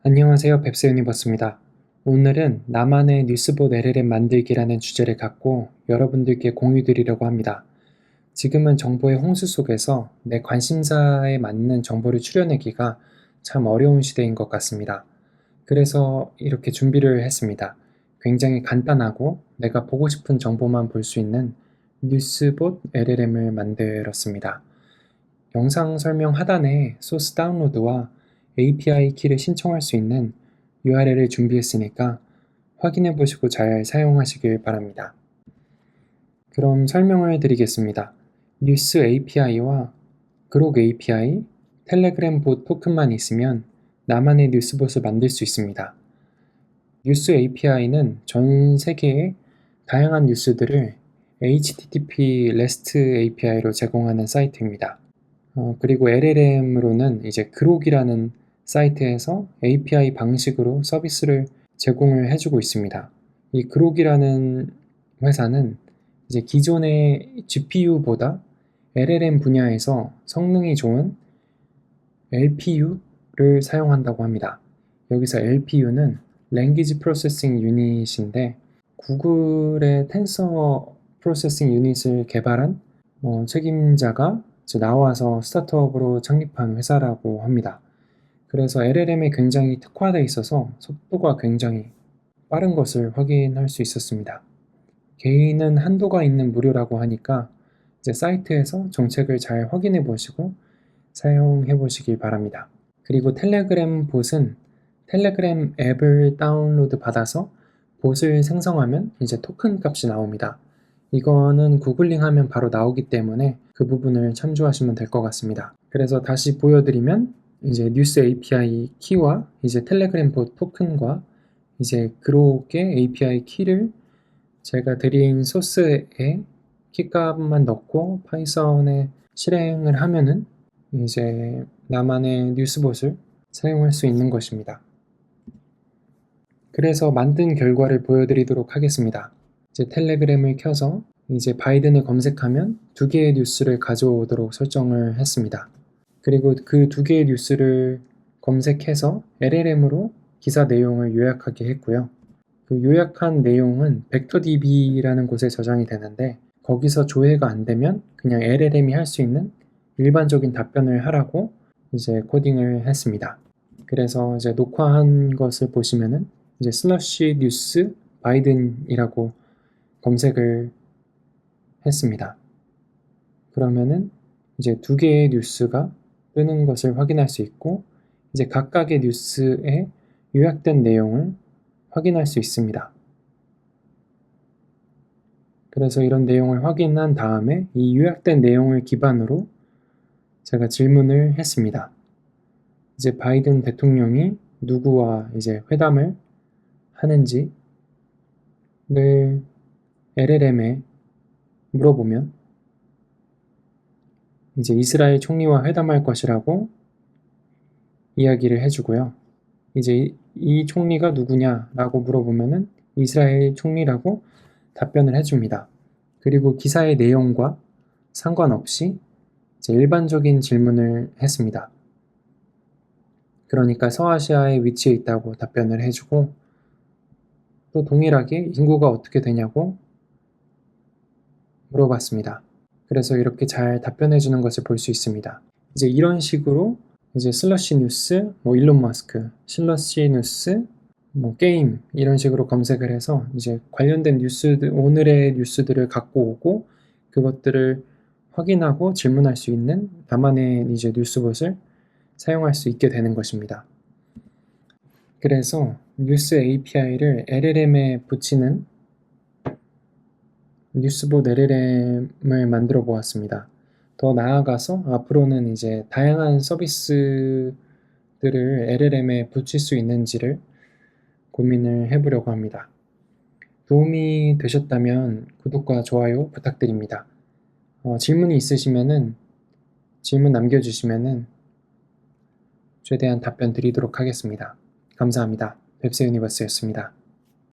안녕하세요. 뱁스 유니버스입니다. 오늘은 나만의 뉴스봇 LLM 만들기라는 주제를 갖고 여러분들께 공유드리려고 합니다. 지금은 정보의 홍수 속에서 내 관심사에 맞는 정보를 추려내기가 참 어려운 시대인 것 같습니다. 그래서 이렇게 준비를 했습니다. 굉장히 간단하고 내가 보고 싶은 정보만 볼 수 있는 뉴스봇 LLM을 만들었습니다. 영상 설명 하단에 소스 다운로드와 API 키를 신청할 수 있는 URL을 준비했으니까 확인해 보시고 잘 사용하시길 바랍니다. 그럼 설명을 드리겠습니다. 뉴스 API와 그록 API, 텔레그램 봇 토큰만 있으면 나만의 뉴스봇을 만들 수 있습니다. 뉴스 API는 전 세계의 다양한 뉴스들을 HTTP REST API로 제공하는 사이트입니다. 그리고 LLM으로는 이제 그록이라는 사이트에서 API 방식으로 서비스를 제공을 해주고 있습니다. 이 그록이라는 회사는 이제 기존의 GPU보다 LLM 분야에서 성능이 좋은 LPU를 사용한다고 합니다. 여기서 LPU는 Language Processing Unit인데 구글의 텐서 프로세싱 유닛을 개발한 책임자가 나와서 스타트업으로 창립한 회사라고 합니다. 그래서 LLM에 굉장히 특화되어 있어서 속도가 굉장히 빠른 것을 확인할 수 있었습니다. 개인은 한도가 있는 무료라고 하니까 이제 사이트에서 정책을 잘 확인해 보시고 사용해 보시길 바랍니다. 그리고 텔레그램 봇은 텔레그램 앱을 다운로드 받아서 봇을 생성하면 이제 토큰 값이 나옵니다. 이거는 구글링 하면 바로 나오기 때문에 그 부분을 참조하시면 될 것 같습니다. 그래서 다시 보여드리면 이제 뉴스 API 키와 이제 텔레그램 봇 토큰과 이제 그록의 API 키를 제가 드린 소스에 키값만 넣고 파이썬에 실행을 하면은 이제 나만의 뉴스봇을 사용할 수 있는 것입니다. 그래서 만든 결과를 보여드리도록 하겠습니다. 이제 텔레그램을 켜서 이제 바이든을 검색하면 두 개의 뉴스를 가져오도록 설정을 했습니다. 그리고 그 두 개의 뉴스를 검색해서 LLM으로 기사 내용을 요약하게 했고요. 그 요약한 내용은 벡터DB라는 곳에 저장이 되는데 거기서 조회가 안 되면 그냥 LLM이 할 수 있는 일반적인 답변을 하라고 이제 코딩을 했습니다. 그래서 이제 녹화한 것을 보시면은 이제 슬러시 뉴스 바이든이라고 검색을 했습니다. 그러면은 이제 두 개의 뉴스가 뜨는 것을 확인할 수 있고 이제 각각의 뉴스에 요약된 내용을 확인할 수 있습니다. 그래서 이런 내용을 확인한 다음에 이 요약된 내용을 기반으로 제가 질문을 했습니다. 이제 바이든 대통령이 누구와 이제 회담을 하는지를 LLM에 물어보면 이제 이스라엘 총리와 회담할 것이라고 이야기를 해주고요. 이제 이 총리가 누구냐라고 물어보면은 이스라엘 총리라고 답변을 해줍니다. 그리고 기사의 내용과 상관없이 이제 일반적인 질문을 했습니다. 그러니까 서아시아에 위치해 있다고 답변을 해주고 또 동일하게 인구가 어떻게 되냐고 물어봤습니다. 그래서 이렇게 잘 답변해 주는 것을 볼 수 있습니다. 이제 이런 식으로 이제 슬러시 뉴스, 일론 머스크, 슬러시 뉴스, 게임 이런 식으로 검색을 해서 이제 관련된 뉴스들, 오늘의 뉴스들을 갖고 오고 그것들을 확인하고 질문할 수 있는 나만의 이제 뉴스봇을 사용할 수 있게 되는 것입니다. 그래서 뉴스 API를 LLM에 붙이는 뉴스봇 LLM을 만들어 보았습니다. 더 나아가서 앞으로는 이제 다양한 서비스들을 LLM에 붙일 수 있는지를 고민을 해보려고 합니다. 도움이 되셨다면 구독과 좋아요 부탁드립니다. 질문이 있으시면은 질문 남겨주시면은 최대한 답변 드리도록 하겠습니다. 감사합니다. 뱁스 유니버스였습니다.